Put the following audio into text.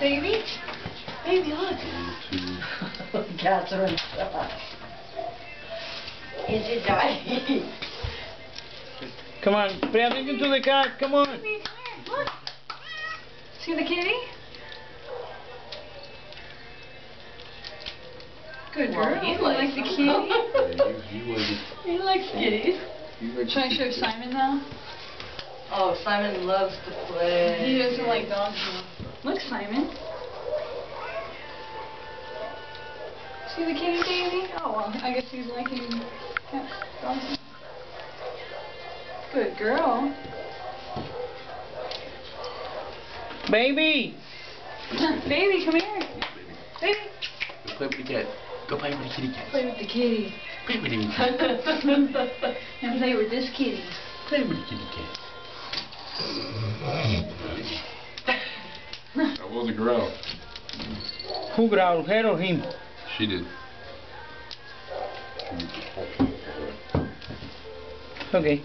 Baby? Baby, look. Cats are inside. Is it dying? Come on, pay attention to the cat, come on. Baby, come here, look. See the kitty? Good girl. Well, he You like the kitty? He likes kitties. Should I show Simon now? Oh, Simon loves to play. He doesn't like dogs. Look, Simon. See the kitty, baby? Oh, well, I guess he's liking cats, dogs. Good girl. Baby! Baby, come here. Baby. Go play with the cat. Go play with the kitty cat. Play with the kitty. Play with him. And play with this kitty. Play with the kitty cat. That was a growl. Who growled, her or him? She did. Okay.